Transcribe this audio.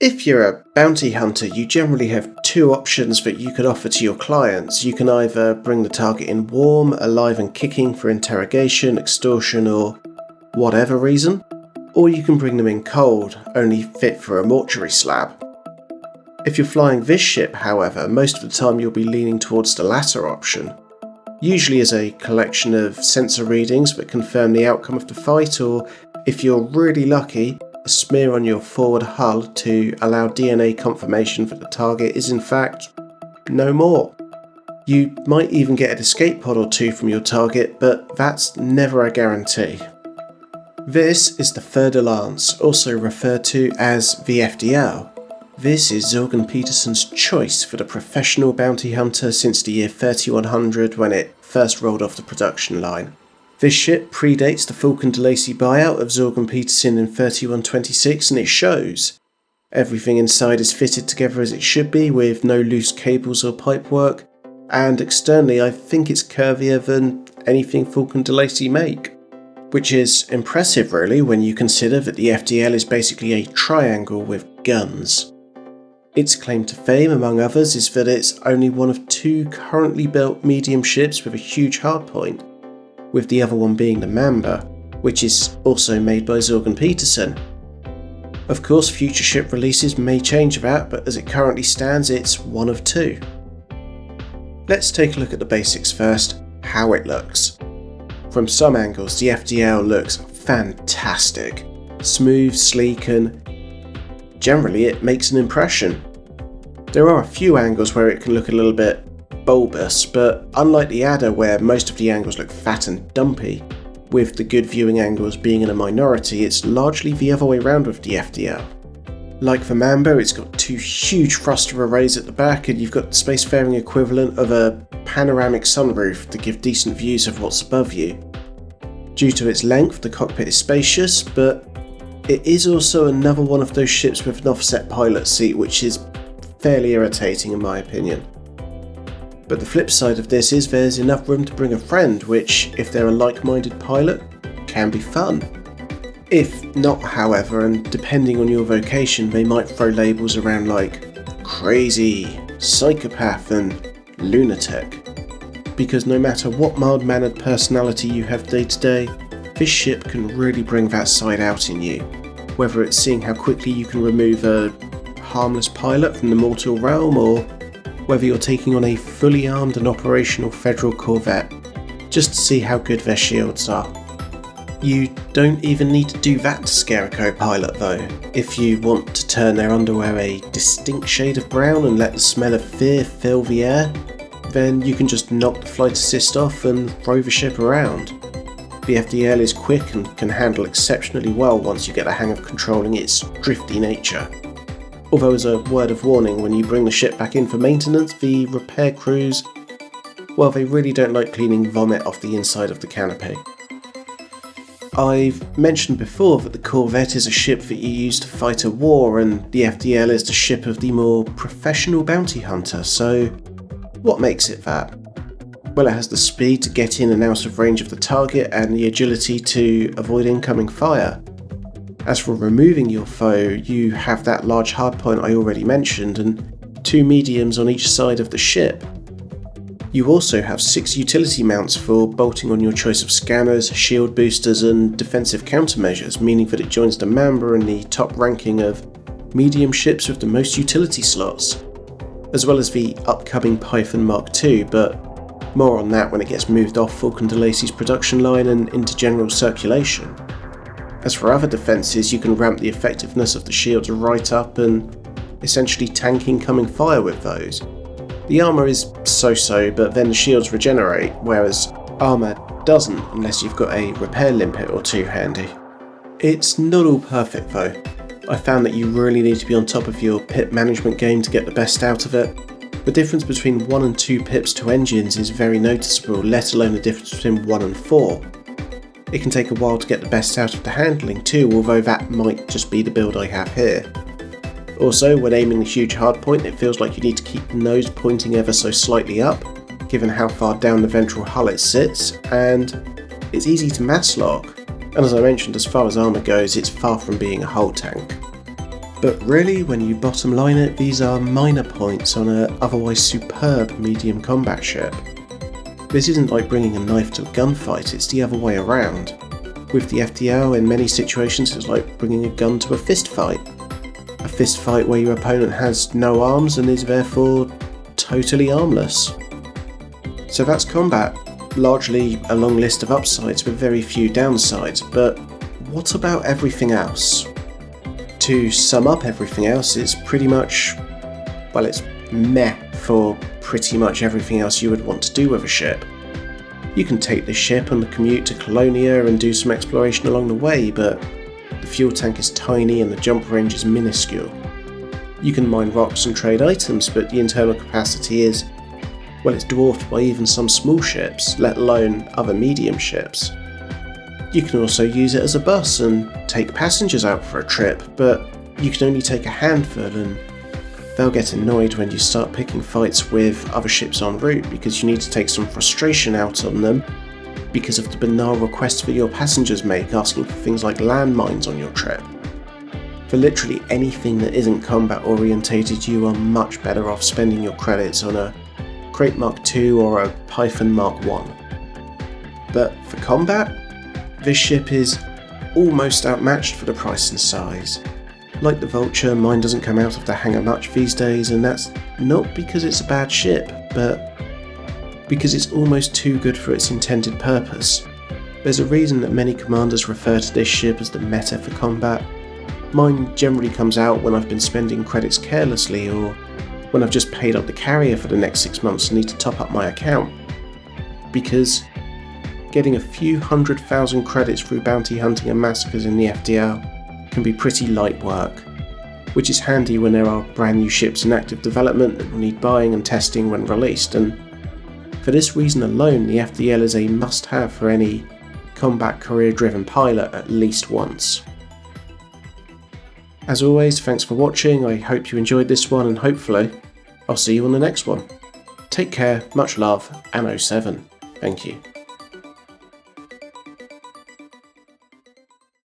If you're a bounty hunter, you generally have two options that you can offer to your clients. You can either bring the target in warm, alive and kicking for interrogation, extortion or whatever reason, or you can bring them in cold, only fit for a mortuary slab. If you're flying this ship, however, most of the time you'll be leaning towards the latter option, usually as a collection of sensor readings that confirm the outcome of the fight, or if you're really lucky, a smear on your forward hull to allow DNA confirmation that the target is in fact no more. You might even get an escape pod or two from your target, but that's never a guarantee. This is the Fer-De-Lance, also referred to as the FDL. This is Zorgon Peterson's choice for the professional bounty hunter since the year 3100 when it first rolled off the production line. This ship predates the Falcon-de-Lance buyout of Zorgon Peterson in 3126 and it shows. Everything inside is fitted together as it should be with no loose cables or pipework, and externally I think it's curvier than anything Falcon-de-Lance make. Which is impressive really when you consider that the FDL is basically a triangle with guns. Its claim to fame, among others, is that it's only one of two currently built medium ships with a huge hardpoint, with the other one being the Mamba, which is also made by Zorgon Peterson. Of course, future ship releases may change that, but as it currently stands, it's one of two. Let's take a look at the basics first, how it looks. From some angles, the FDL looks fantastic. Smooth, sleek, and generally it makes an impression. There are a few angles where it can look a little bit bulbous, but unlike the Adder where most of the angles look fat and dumpy, with the good viewing angles being in a minority, it's largely the other way around with the FDL. Like the Mamba, it's got two huge thruster arrays at the back and you've got the spacefaring equivalent of a panoramic sunroof to give decent views of what's above you. Due to its length, the cockpit is spacious, but it is also another one of those ships with an offset pilot seat, which is fairly irritating in my opinion. But the flip side of this is there's enough room to bring a friend, which, if they're a like-minded pilot, can be fun. If not, however, and depending on your vocation, they might throw labels around like crazy, psychopath and lunatic. Because no matter what mild-mannered personality you have day to day, this ship can really bring that side out in you. Whether it's seeing how quickly you can remove a harmless pilot from the mortal realm, or whether you're taking on a fully armed and operational Federal corvette, just to see how good their shields are. You don't even need to do that to scare a co-pilot though. If you want to turn their underwear a distinct shade of brown and let the smell of fear fill the air, then you can just knock the flight assist off and throw the ship around. The FDL is quick and can handle exceptionally well once you get the hang of controlling its drifty nature. Although as a word of warning, when you bring the ship back in for maintenance, the repair crews, well, they really don't like cleaning vomit off the inside of the canopy. I've mentioned before that the Corvette is a ship that you use to fight a war, and the FDL is the ship of the more professional bounty hunter, so what makes it that? Well, it has the speed to get in and out of range of the target and the agility to avoid incoming fire. As for removing your foe, you have that large hardpoint I already mentioned and two mediums on each side of the ship. You also have 6 utility mounts for bolting on your choice of scanners, shield boosters and defensive countermeasures, meaning that it joins the Mamba in the top ranking of medium ships with the most utility slots, as well as the upcoming Python Mark II, but more on that when it gets moved off Falcon-de-Lance's production line and into general circulation. As for other defences, you can ramp the effectiveness of the shields right up and essentially tank incoming fire with those. The armour is so-so, but then the shields regenerate, whereas armour doesn't unless you've got a repair limpet or two handy. It's not all perfect though. I found that you really need to be on top of your pip management game to get the best out of it. The difference between 1 and 2 pips to engines is very noticeable, let alone the difference between 1 and 4. It can take a while to get the best out of the handling too, although that might just be the build I have here. Also, when aiming the huge hardpoint, it feels like you need to keep the nose pointing ever so slightly up, given how far down the ventral hull it sits, and it's easy to mass lock. And as I mentioned, as far as armour goes, it's far from being a hull tank. But really, when you bottom line it, these are minor points on an otherwise superb medium combat ship. This isn't like bringing a knife to a gunfight, it's the other way around. With the FDL, in many situations it's like bringing a gun to a fist fight. A fist fight where your opponent has no arms and is therefore totally armless. So that's combat, largely a long list of upsides with very few downsides, but what about everything else? To sum up everything else, it's pretty much, well, it's meh for pretty much everything else you would want to do with a ship. You can take this ship on the commute to Colonia and do some exploration along the way, but the fuel tank is tiny and the jump range is minuscule. You can mine rocks and trade items, but the internal capacity is, well, it's dwarfed by even some small ships, let alone other medium ships. You can also use it as a bus and take passengers out for a trip, but you can only take a handful and they'll get annoyed when you start picking fights with other ships en route because you need to take some frustration out on them because of the banal requests that your passengers make asking for things like landmines on your trip. For literally anything that isn't combat orientated, you are much better off spending your credits on a Crate Mark II or a Python Mark I. But for combat, this ship is almost outmatched for the price and size. Like the Vulture, mine doesn't come out of the hangar much these days, and that's not because it's a bad ship, but because it's almost too good for its intended purpose. There's a reason that many commanders refer to this ship as the meta for combat. Mine generally comes out when I've been spending credits carelessly, or when I've just paid up the carrier for the next 6 months and need to top up my account. Because getting a few 100,000 credits through bounty hunting and massacres in the FDL can be pretty light work, which is handy when there are brand new ships in active development that will need buying and testing when released, and for this reason alone the FDL is a must-have for any combat career-driven pilot at least once. As always, thanks for watching, I hope you enjoyed this one and hopefully I'll see you on the next one. Take care, much love, Anno 7. Thank you.